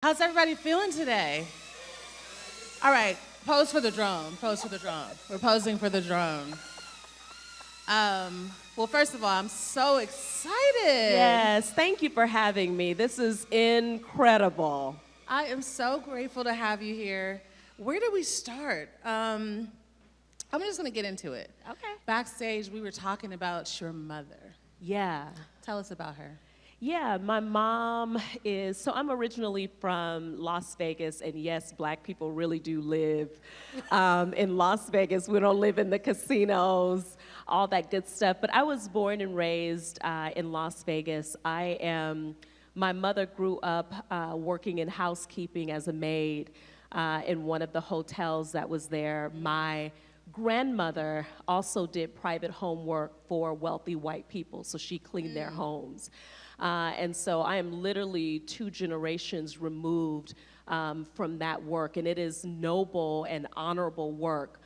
How's everybody feeling today? All right, pose for the drone. Pose for the drone. We're posing for the drone. Well, first of all, I'm so excited. Yes, thank you for having me. This is incredible. I am so grateful to have you here. Where do we start? I'm just gonna get into it. Okay. Backstage, we were talking about your mother. Yeah. Tell us about her. Yeah, my mom so I'm originally from Las Vegas, and yes, black people really do live in Las Vegas. We don't live in the casinos, all that good stuff. But I was born and raised in Las Vegas. My mother grew up working in housekeeping as a maid in one of the hotels that was there. My grandmother also did private homework for wealthy white people, so she cleaned their homes. And so I am literally 2 generations removed from that work, and it is noble and honorable work.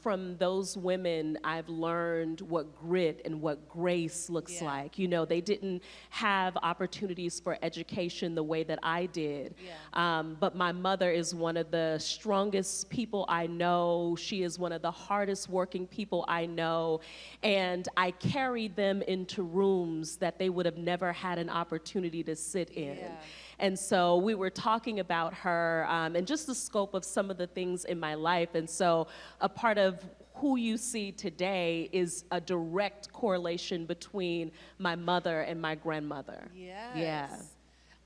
From those women, I've learned what grit and what grace looks like. You know, they didn't have opportunities for education the way that I did. But my mother is one of the strongest people I know. She is one of the hardest working people I know. And I carried them into rooms that they would have never had an opportunity to sit in. And so we were talking about her and just the scope of some of the things in my life. And so a part of who you see today is a direct correlation between my mother and my grandmother. Yes. Yeah.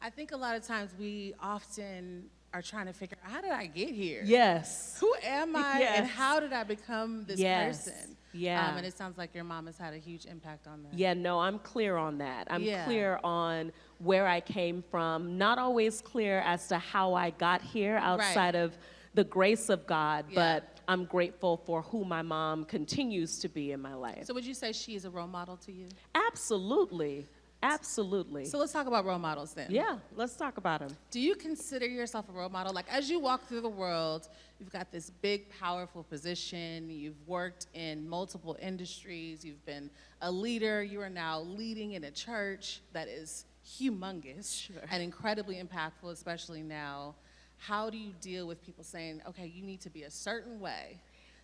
I think a lot of times we often are trying to figure out, how did I get here? Yes. Who am I Yes. and how did I become this person? Yeah. And it sounds like your mom has had a huge impact on that. Yeah, no, I'm clear on that. I'm clear on where I came from. Not always clear as to how I got here outside of the grace of God, but I'm grateful for who my mom continues to be in my life. So would you say she is a role model to you? Absolutely. Absolutely. So let's talk about role models then. Yeah, let's talk about them. Do you consider yourself a role model? Like, as you walk through the world, you've got this big, powerful position. You've worked in multiple industries. You've been a leader. You are now leading in a church that is humongous and incredibly impactful, especially now. How do you deal with people saying, okay, you need to be a certain way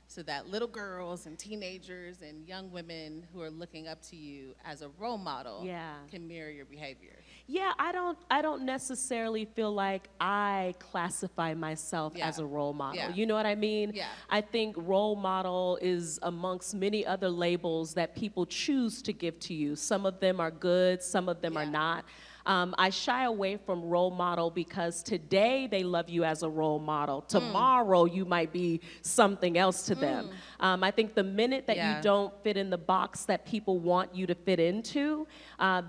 so that little girls and teenagers and young women who are looking up to you as a role model can mirror your behavior? Yeah, I don't necessarily feel like I classify myself as a role model. You know what I mean? I think role model is amongst many other labels that people choose to give to you. Some of them are good, some of them are not. I shy away from role model because today they love you as a role model. Tomorrow you might be something else to them. I think the minute that you don't fit in the box that people want you to fit into,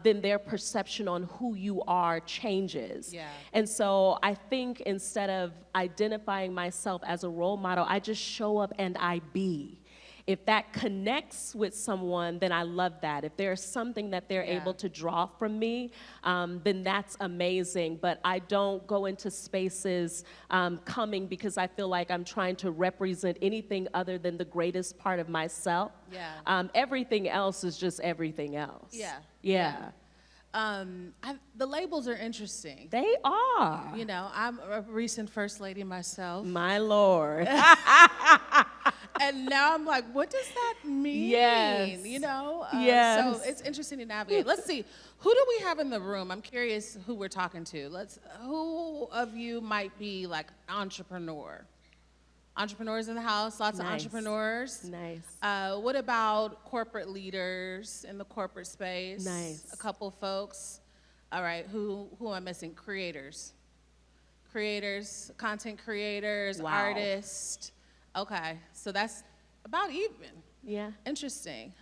then their perception on who you are changes. And so I think instead of identifying myself as a role model, I just show up and I be. If that connects with someone, then I love that. If there's something that they're able to draw from me, then that's amazing. But I don't go into spaces coming because I feel like I'm trying to represent anything other than the greatest part of myself. Everything else is just everything else. The labels are interesting. They are. You know, I'm a recent first lady myself. My Lord. And now I'm like, what does that mean? You know? So it's interesting to navigate. Let's see, who do we have in the room? I'm curious who we're talking to. Who of you might be like entrepreneur? Entrepreneurs in the house, lots of entrepreneurs. What about corporate leaders in the corporate space? A couple folks. All right, who am I missing? Creators, content creators, artists. Okay, so that's about even. Interesting.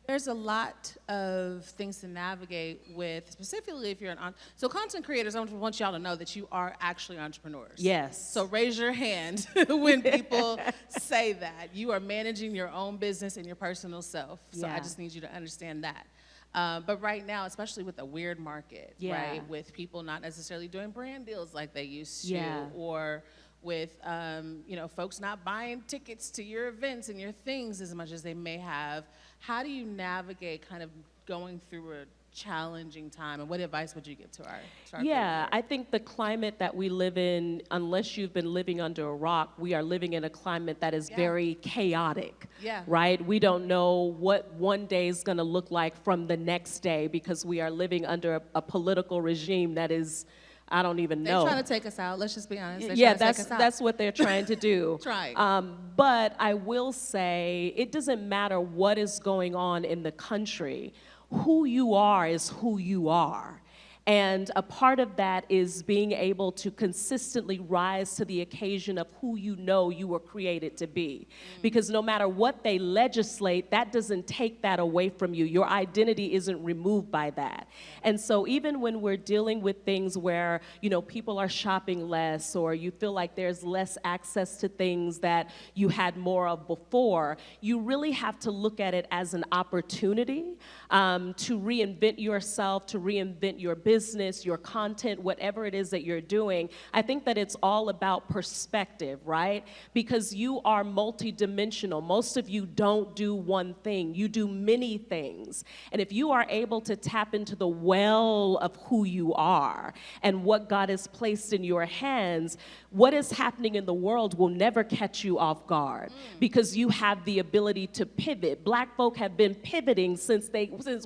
There's a lot of things to navigate with, specifically if you're so content creators, I want y'all to know that you are actually entrepreneurs. So raise your hand when people say that. You are managing your own business and your personal self. So I just need you to understand that. But right now, especially with a weird market, right, with people not necessarily doing brand deals like they used to, or with you know, folks not buying tickets to your events and your things as much as they may have. How do you navigate kind of going through a challenging time, and what advice would you give to our Yeah, I think the climate that we live in, unless you've been living under a rock, we are living in a climate that is very chaotic, right? We don't know what one day is going to look like from the next day because we are living under a political regime that is, I don't even know. They're trying to take us out. Let's just be honest. That's what they're trying to do. But I will say, it doesn't matter what is going on in the country. Who you are is who you are. And a part of that is being able to consistently rise to the occasion of who you know you were created to be. Because no matter what they legislate, that doesn't take that away from you. Your identity isn't removed by that. And so even when we're dealing with things where, you know, people are shopping less, or you feel like there's less access to things that you had more of before, you really have to look at it as an opportunity to reinvent yourself, to reinvent your business, your content, whatever it is that you're doing. I think that it's all about perspective, right? Because you are multidimensional. Most of you don't do one thing. You do many things. And if you are able to tap into the well of who you are and what God has placed in your hands, what is happening in the world will never catch you off guard because you have the ability to pivot. Black folk have been pivoting since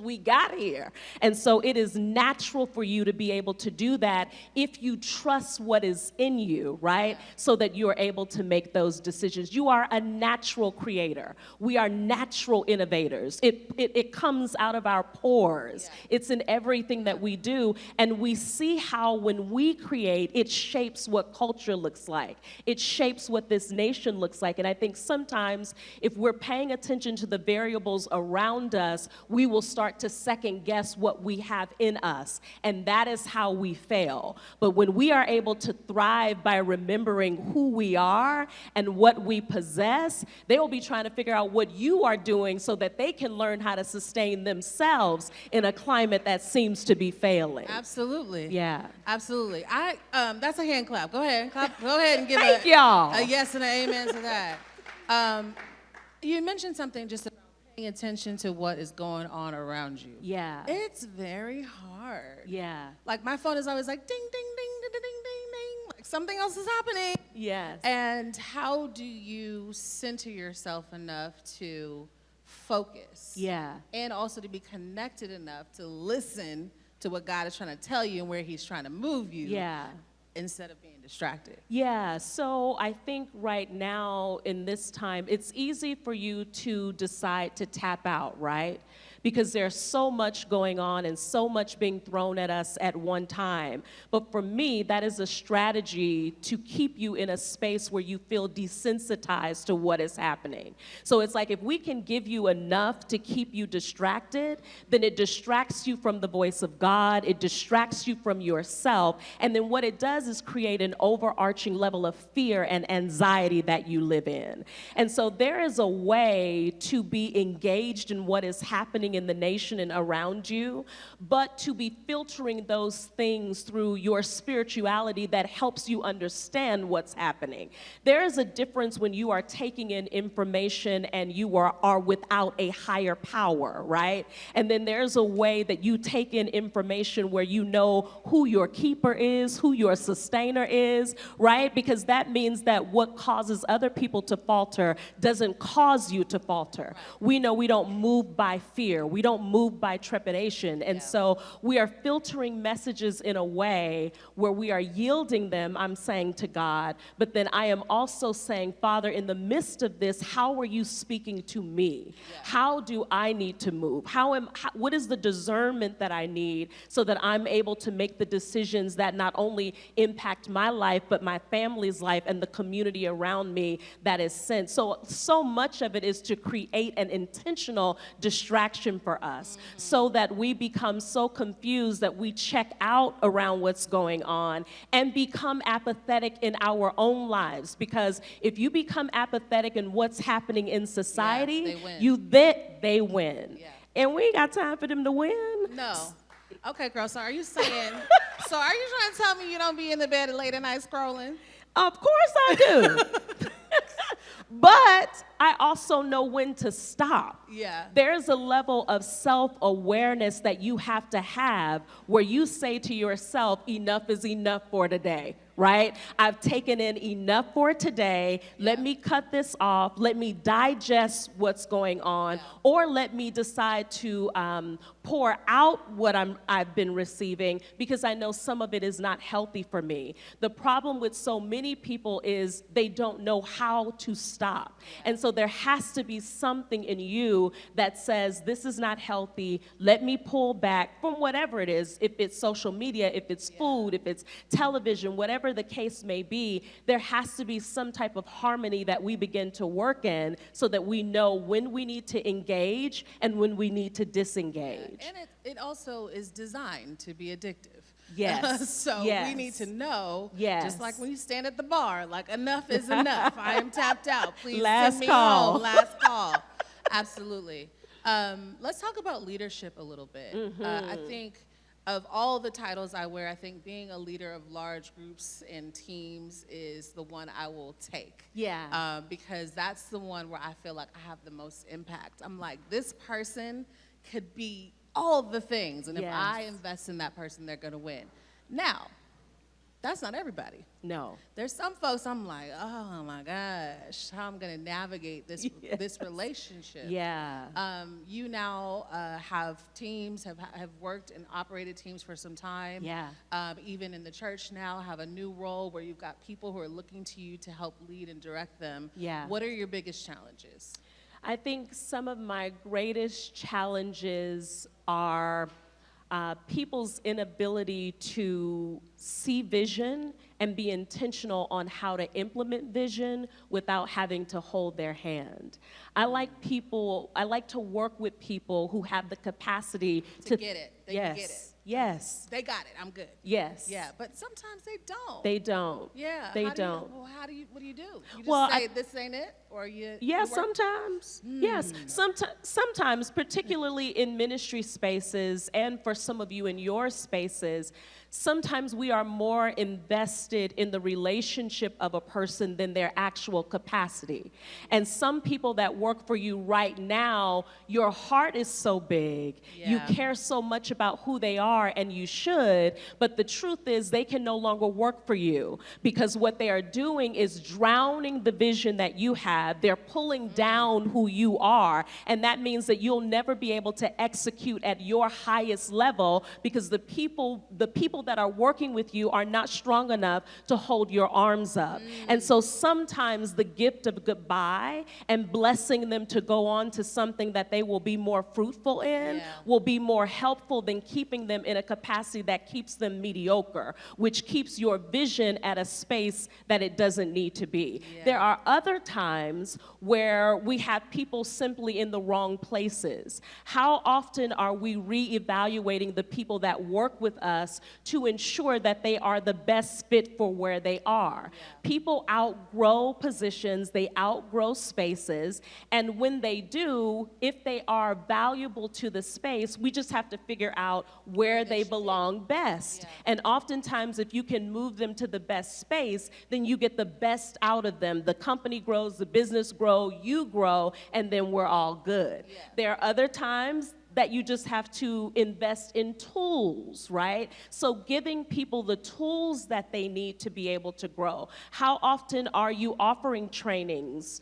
we got here. And so it is natural for you to be able to do that if you trust what is in you, right? So that you are able to make those decisions. You are a natural creator. We are natural innovators. It comes out of our pores. It's in everything that we do. And we see how when we create, it shapes what culture looks like. It shapes what this nation looks like. And I think sometimes if we're paying attention to the variables around us, we will start to second guess what we have in us. And that is how we fail. But when we are able to thrive by remembering who we are and what we possess, they will be trying to figure out what you are doing so that they can learn how to sustain themselves in a climate that seems to be failing. Absolutely. Yeah. Absolutely. That's a hand clap. Go ahead. Go ahead and give Thank y'all. A yes and an amen to that. You mentioned something just about paying attention to what is going on around you. Yeah. It's very hard. Yeah. Like my phone is always like ding, ding, ding, ding, ding, ding, ding. Like something else is happening. Yes. And how do you center yourself enough to focus? Yeah. And also to be connected enough to listen to what God is trying to tell you and where he's trying to move you. Yeah. Instead of being distracted. Yeah, so I think right now in this time, it's easy for you to decide to tap out, right? Because there's so much going on and so much being thrown at us at one time. But for me, that is a strategy to keep you in a space where you feel desensitized to what is happening. So it's like if we can give you enough to keep you distracted, then it distracts you from the voice of God, it distracts you from yourself, and then what it does is create an overarching level of fear and anxiety that you live in. And so there is a way to be engaged in what is happening in the nation and around you, but to be filtering those things through your spirituality that helps you understand what's happening. There is a difference when you are taking in information and you are without a higher power, right? And then there's a way that you take in information where you know who your keeper is, who your sustainer is, right? Because that means that what causes other people to falter doesn't cause you to falter. We know we don't move by fear. We don't move by trepidation. And so we are filtering messages in a way where we are yielding them, I'm saying, to God, but then I am also saying, Father, in the midst of this, how are you speaking to me? How do I need to move? What is the discernment that I need so that I'm able to make the decisions that not only impact my life, but my family's life and the community around me that is sent? So much of it is to create an intentional distraction for us so that we become so confused that we check out around what's going on and become apathetic in our own lives. Because if you become apathetic in what's happening in society, they win. Yeah. And we ain't got time for them to win. No. Okay, girl, so are you saying, so are you trying to tell me you don't be in the bed late at night scrolling? Of course I do. But I also know when to stop. Yeah. There's a level of self-awareness that you have to have where you say to yourself, enough is enough for today, right? I've taken in enough for today. Let me cut this off. Let me digest what's going on, or let me decide to pour out what I've been receiving, because I know some of it is not healthy for me. The problem with so many people is they don't know how to stop. And so there has to be something in you that says, this is not healthy. Let me pull back from whatever it is. If it's social media, if it's food, if it's television, whatever the case may be, there has to be some type of harmony that we begin to work in so that we know when we need to engage and when we need to disengage. And it also is designed to be addictive. Yes. So we need to know, just like when you stand at the bar, like enough is enough. I am tapped out. Please send me home. Last call. Absolutely. Let's talk about leadership a little bit. I think of all the titles I wear, I think being a leader of large groups and teams is the one I will take. Yeah. Because that's the one where I feel like I have the most impact. I'm like, this person could be all the things, and if I invest in that person, they're gonna win. Now, that's not everybody. No. There's some folks I'm like, oh my gosh, how I'm gonna navigate this this relationship. Yeah. You now have teams, have worked and operated teams for some time. Yeah. Even in the church now, have a new role where you've got people who are looking to you to help lead and direct them. Yeah. What are your biggest challenges? I think some of my greatest challenges are people's inability to see vision and be intentional on how to implement vision without having to hold their hand. I like to work with people who have the capacity to get it. They can get it. Yes. They got it. I'm good. Yes. Yeah, but sometimes they don't. They don't. Yeah. They don't. What do you do? You just say this ain't it, or you? Yeah, sometimes. Yes, sometimes, particularly in ministry spaces, and for some of you in your spaces, sometimes we are more invested in the relationship of a person than their actual capacity. And some people that work for you right now, your heart is so big, you care so much about who they are, and you should, but the truth is they can no longer work for you because what they are doing is drowning the vision that you have. They're pulling down who you are, and that means that you'll never be able to execute at your highest level because the people that are working with you are not strong enough to hold your arms up. And so sometimes the gift of goodbye and blessing them to go on to something that they will be more fruitful in will be more helpful than keeping them in a capacity that keeps them mediocre, which keeps your vision at a space that it doesn't need to be. There are other times where we have people simply in the wrong places. How often are we reevaluating the people that work with us to ensure that they are the best fit for where they are? People outgrow positions, they outgrow spaces, and when they do, if they are valuable to the space, we just have to figure out where they belong best. And oftentimes, if you can move them to the best space, then you get the best out of them. The company grows, the business grows, you grow, and then we're all good. There are other times that you just have to invest in tools, right? So giving people the tools that they need to be able to grow. How often are you offering trainings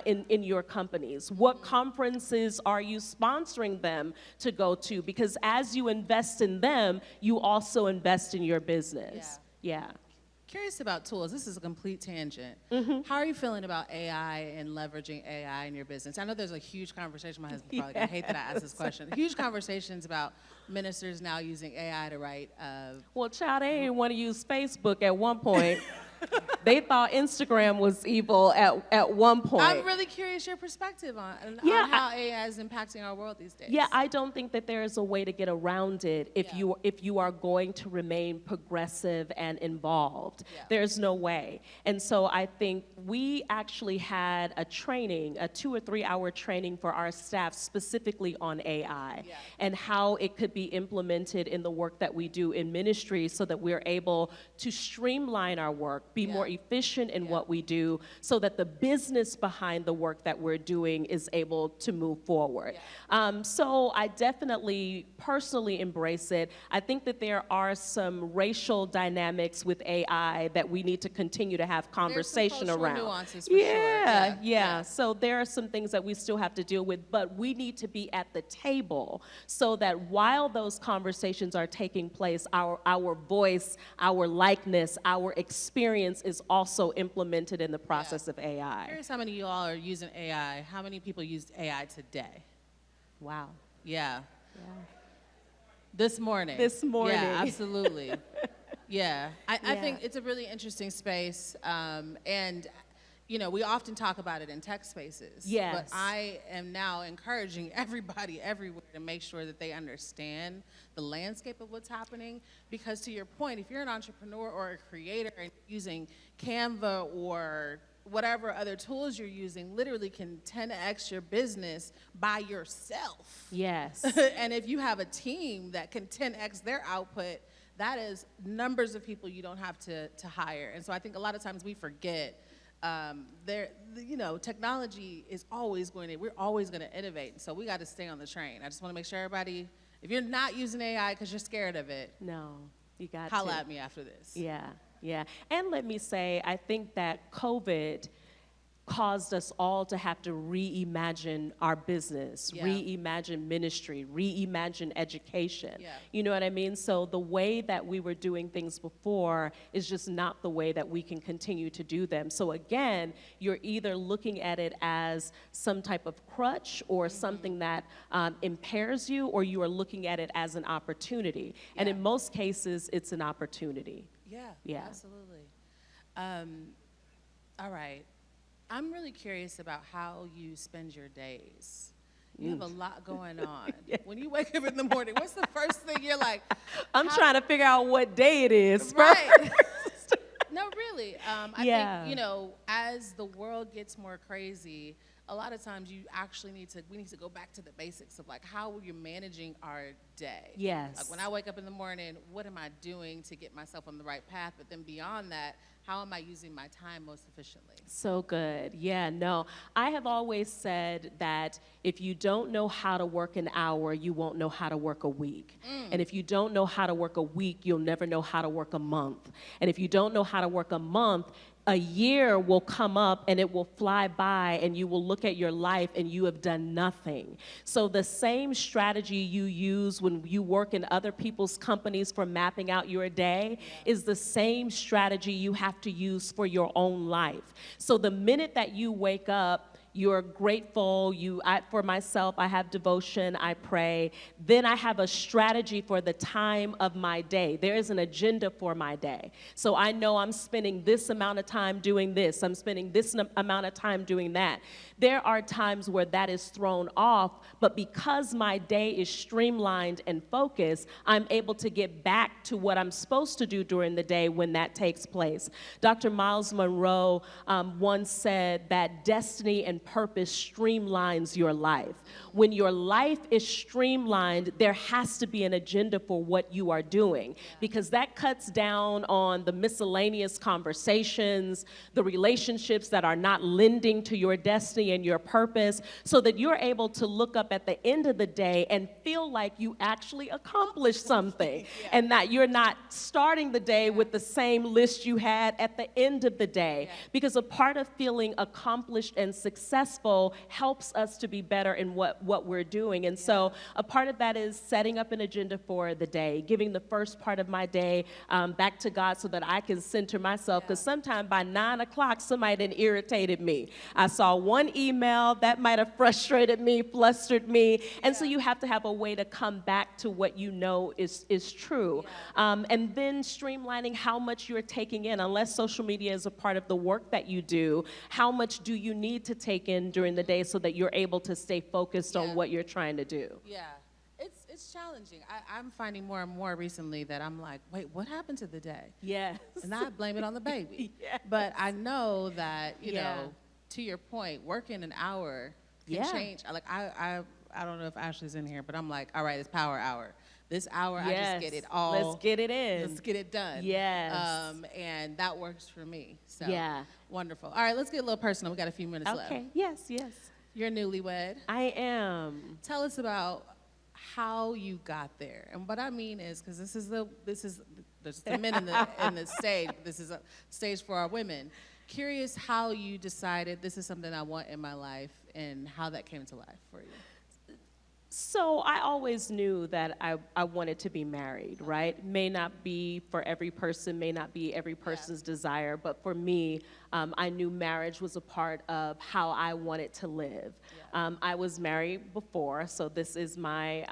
in your companies? What conferences are you sponsoring them to go to? Because as you invest in them, you also invest in your business. Yeah. Curious about tools. This is a complete tangent. How are you feeling about AI and leveraging AI in your business? I know there's a huge conversation. My husband probably gonna hate that I asked this question. Huge conversations about ministers now using AI to write. Well, child, they didn't want to use Facebook at one point. They thought Instagram was evil at one point. I'm really curious your perspective on how AI is impacting our world these days. Yeah, I don't think that there is a way to get around it if you are going to remain progressive and involved. There's no way. And so I think we actually had a training, a 2 or 3 hour training for our staff specifically on AI and how it could be implemented in the work that we do in ministry so that we're able to streamline our work, be more efficient in what we do, so that the business behind the work that we're doing is able to move forward. So I definitely personally embrace it. I think that there are some racial dynamics with AI that we need to continue to have conversation around. Nuances for sure. Yeah. So there are some things that we still have to deal with, but we need to be at the table so that while those conversations are taking place, our voice, our likeness, our experience is also implemented in the process of AI. I'm curious how many of you all are using AI. How many people used AI today? Wow. Yeah. This morning. Yeah, absolutely. I think it's a really interesting space, and you know, we often talk about it in tech spaces. Yes. But I am now encouraging everybody everywhere to make sure that they understand the landscape of what's happening, because to your point, if you're an entrepreneur or a creator and using Canva or whatever other tools you're using, literally can 10x your business by yourself. Yes. And if you have a team that can 10x their output, that is numbers of people you don't have to hire. And so I think a lot of times we forget you know, technology is always we're always going to innovate. So we got to stay on the train. I just want to make sure everybody, if you're not using AI because you're scared of it, no, you got to. Holla at me after this. Yeah. And let me say, I think that COVID caused us all to have to reimagine our business, reimagine ministry, reimagine education. You know what I mean? So the way that we were doing things before is just not the way that we can continue to do them. So again, you're either looking at it as some type of crutch or something that impairs you, or you are looking at it as an opportunity. And in most cases, it's an opportunity. Yeah. Absolutely. All right. I'm really curious about how you spend your days. You have a lot going on. When you wake up in the morning, what's the first thing you're like? I'm trying to figure out what day it is. Right. No, really. I think, you know, as the world gets more crazy, a lot of times we need to go back to the basics of like how you're managing our day. Yes. Like when I wake up in the morning, what am I doing to get myself on the right path? But then beyond that, how am I using my time most efficiently? So good. Yeah, no. I have always said that if you don't know how to work an hour, you won't know how to work a week. And if you don't know how to work a week, you'll never know how to work a month. And if you don't know how to work a month, a year will come up and it will fly by, and you will look at your life and you have done nothing. So the same strategy you use when you work in other people's companies for mapping out your day is the same strategy you have to use for your own life. So the minute that you wake up, you're grateful. For myself, I have devotion, I pray. Then I have a strategy for the time of my day. There is an agenda for my day. So I know I'm spending this amount of time doing this. I'm spending this amount of time doing that. There are times where that is thrown off, but because my day is streamlined and focused, I'm able to get back to what I'm supposed to do during the day when that takes place. Dr. Miles Monroe once said that destiny and purpose streamlines your life. When your life is streamlined, there has to be an agenda for what you are doing, because that cuts down on the miscellaneous conversations, the relationships that are not lending to your destiny and your purpose, so that you're able to look up at the end of the day and feel like you actually accomplished something, and that you're not starting the day with the same list you had at the end of the day. Because a part of feeling accomplished and successful helps us to be better in what we're doing. And so a part of that is setting up an agenda for the day, giving the first part of my day back to God so that I can center myself, because sometime by 9 o'clock, somebody done irritated me. I saw one email that might have frustrated me, flustered me, and so you have to have a way to come back to what you know is true. And then streamlining how much you're taking in. Unless social media is a part of the work that you do, how much do you need to take in during the day so that you're able to stay focused on what you're trying to do? It's challenging. I'm finding more and more recently that I'm like, wait, what happened to the day? Yes. And I blame it on the baby. But I know that, you know, to your point, working an hour can change. Like I don't know if Ashley's in here, but I'm like, all right, it's power hour. this hour, I just get it all. Let's get it in. Let's get it done. Yes. And that works for me. So yeah. Wonderful. All right, let's get a little personal. We got a few minutes left. Okay. Yes. Yes. You're newlywed. I am. Tell us about how you got there. And what I mean is, because there's the men in the stage. This is a stage for our women. Curious how you decided this is something I want in my life and how that came to life for you. So I always knew that I wanted to be married, right? May not be for every person, may not be every person's desire, but for me, I knew marriage was a part of how I wanted to live. Yeah. I was married before, so this is my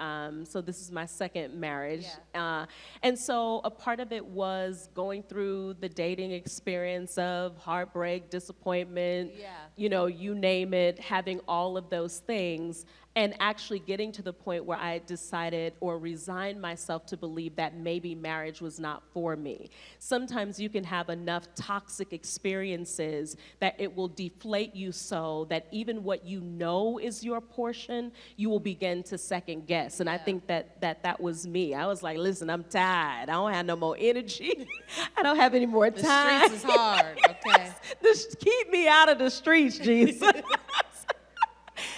second marriage, and so a part of it was going through the dating experience of heartbreak, disappointment, you know, you name it, having all of those things. And actually getting to the point where I decided or resigned myself to believe that maybe marriage was not for me. Sometimes you can have enough toxic experiences that it will deflate you so that even what you know is your portion, you will begin to second guess. And I think that was me. I was like, listen, I'm tired. I don't have no more energy. I don't have any more time. The streets is hard, okay? Just keep me out of the streets, Jesus.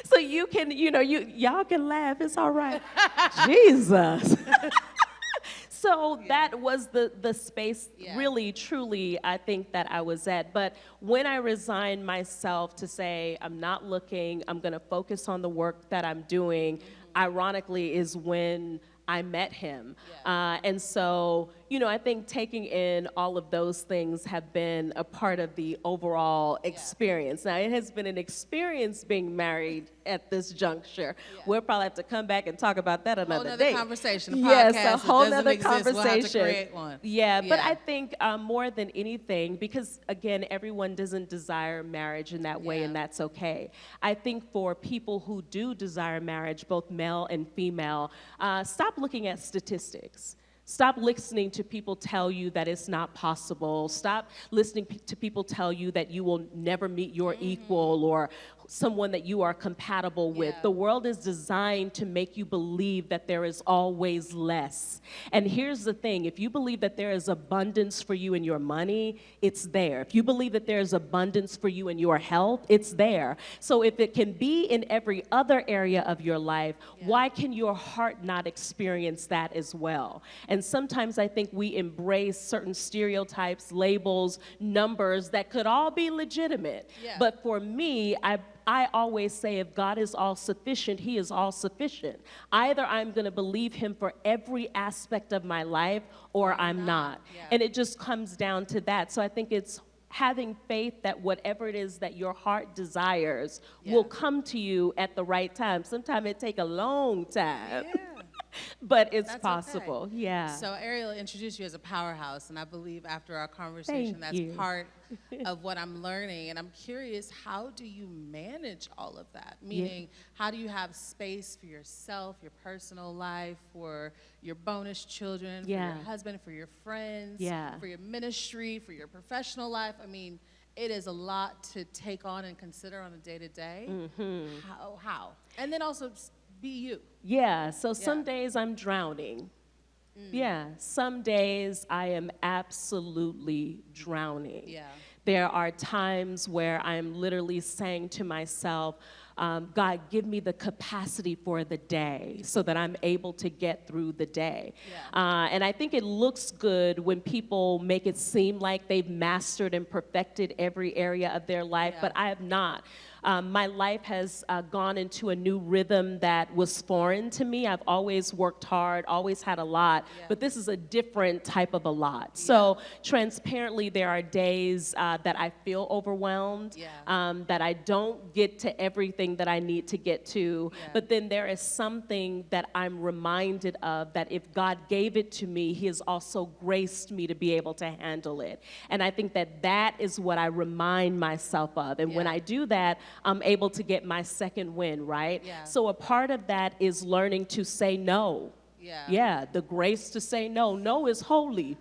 So you can, you know, y'all can laugh, it's all right. Jesus. So that was the space, really, truly, I think that I was at. But when I resigned myself to say, I'm not looking, I'm gonna focus on the work that I'm doing, ironically is when I met him. And so, you know, I think taking in all of those things have been a part of the overall experience. Now, it has been an experience being married at this juncture. We'll probably have to come back and talk about that another day. Whole nother conversation. Yes, a whole nother conversation. We'll have to create one. But I think more than anything, because again, everyone doesn't desire marriage in that way, and that's okay. I think for people who do desire marriage, both male and female, stop looking at statistics. Stop listening to people tell you that it's not possible. Stop listening to people tell you that you will never meet your equal or someone that you are compatible with. The world is designed to make you believe that there is always less. And here's the thing, if you believe that there is abundance for you in your money, it's there. If you believe that there's abundance for you in your health, it's there. So if it can be in every other area of your life, why can your heart not experience that as well? And sometimes I think we embrace certain stereotypes, labels, numbers that could all be legitimate. But for me, I always say if God is all sufficient, he is all sufficient. Either I'm going to believe him for every aspect of my life or I'm not. And it just comes down to that. So I think it's having faith that whatever it is that your heart desires will come to you at the right time. Sometimes it takes a long time. But it's possible, So Ariel introduced you as a powerhouse, and I believe after our conversation, that's part of what I'm learning. And I'm curious, how do you manage all of that? Meaning, how do you have space for yourself, your personal life, for your bonus children, for your husband, for your friends, for your ministry, for your professional life? I mean, it is a lot to take on and consider on a day-to-day. How? And then also be you. So some days I'm drowning. Some days I am absolutely drowning. There are times where I'm literally saying to myself, God, give me the capacity for the day so that I'm able to get through the day. And I think it looks good when people make it seem like they've mastered and perfected every area of their life, but I have not. My life has gone into a new rhythm that was foreign to me. I've always worked hard, always had a lot, but this is a different type of a lot. So transparently, there are days that I feel overwhelmed, that I don't get to everything that I need to get to, but then there is something that I'm reminded of that if God gave it to me, he has also graced me to be able to handle it. And I think that that is what I remind myself of. And when I do that, I'm able to get my second win, right? So a part of that is learning to say no. The grace to say no. No is holy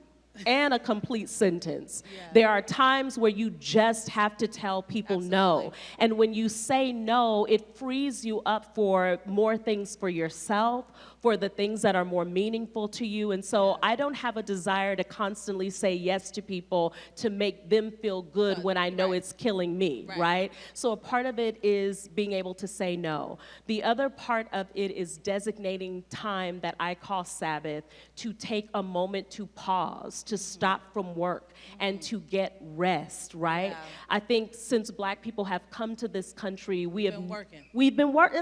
and a complete sentence. There are times where you just have to tell people no. And when you say no, it frees you up for more things for yourself, for the things that are more meaningful to you. And so I don't have a desire to constantly say yes to people to make them feel good when I know it's killing me, right? So a part of it is being able to say no. The other part of it is designating time that I call Sabbath to take a moment to pause, to stop from work, and to get rest, right? I think since Black people have come to this country, we've been working.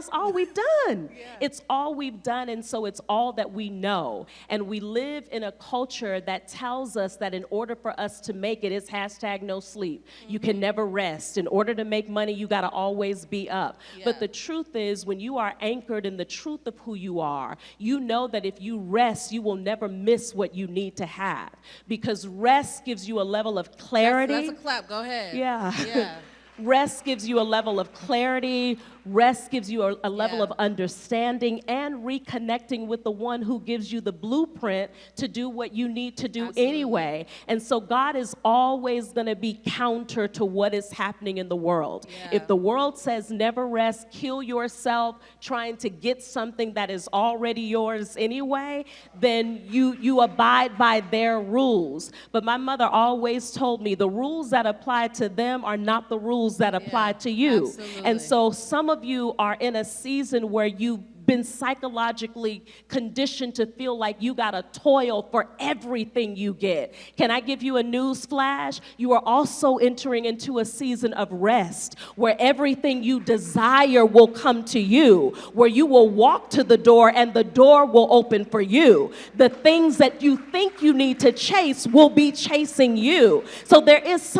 It's all we've done. It's all we've done, and so it's all that we know. And we live in a culture that tells us that in order for us to make it, it's hashtag no sleep. You can never rest. In order to make money, you gotta always be up. But the truth is, when you are anchored in the truth of who you are, you know that if you rest, you will never miss what you need to have. Because rest gives you a level of clarity. That's a clap, go ahead. Yeah. Rest gives you a level of clarity. Rest gives you a level of understanding and reconnecting with the one who gives you the blueprint to do what you need to do anyway. And so God is always going to be counter to what is happening in the world. If the world says never rest, kill yourself trying to get something that is already yours anyway, then you abide by their rules. But my mother always told me the rules that apply to them are not the rules that apply to you. Absolutely. And so some of you are in a season where you've been psychologically conditioned to feel like you gotta toil for everything you get. Can I give you a news flash? You are also entering into a season of rest where everything you desire will come to you, where you will walk to the door and the door will open for you. The things that you think you need to chase will be chasing you. So there is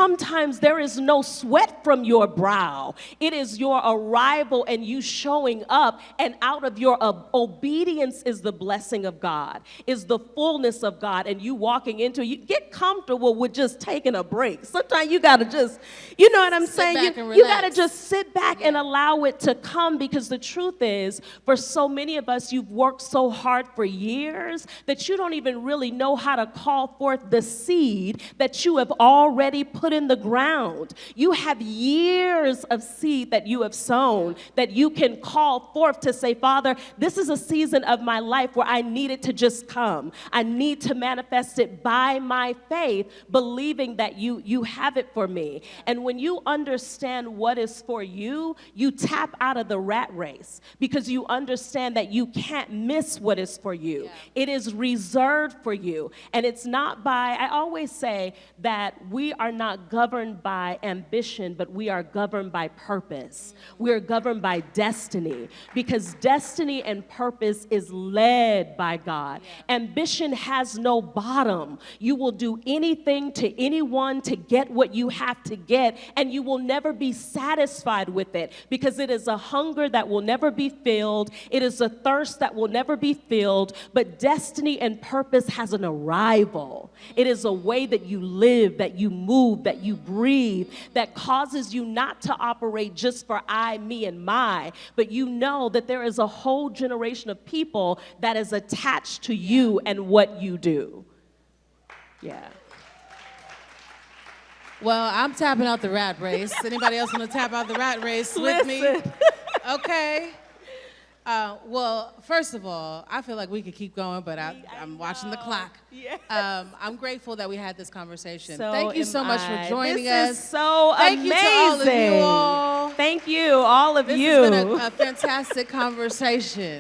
no sweat from your brow. It is your arrival and you showing up, and out of your obedience is the blessing of God, is the fullness of God, and you walking into it. You get comfortable with just taking a break. Sometimes you gotta just, you know what I'm saying? You gotta just sit back and allow it to come, because the truth is, for so many of us, you've worked so hard for years that you don't even really know how to call forth the seed that you have already put in the ground. You have years of seed that you have sown that you can call forth to say, Father, this is a season of my life where I need it to just come. I need to manifest it by my faith, believing that you have it for me. And when you understand what is for you, you tap out of the rat race, because you understand that you can't miss what is for you. It is reserved for you. And it's not by, I always say that we are not governed by ambition, but we are governed by purpose. We are governed by destiny, because destiny and purpose is led by God. Ambition has no bottom. You will do anything to anyone to get what you have to get, and you will never be satisfied with it, because it is a hunger that will never be filled. It is a thirst that will never be filled. But destiny and purpose has an arrival. It is a way that you live, that you move, that you breathe, that causes you not to operate just for I, me, and my, but you know that there is a whole generation of people that is attached to you and what you do. Well, I'm tapping out the rat race. Anybody else want to tap out the rat race with me? Okay. Well, first of all, I feel like we could keep going, but I'm watching the clock. I'm grateful that we had this conversation. Thank you so much for joining us. This is so amazing. Thank you to all of you all. Thank you, all of you. This has been a fantastic conversation.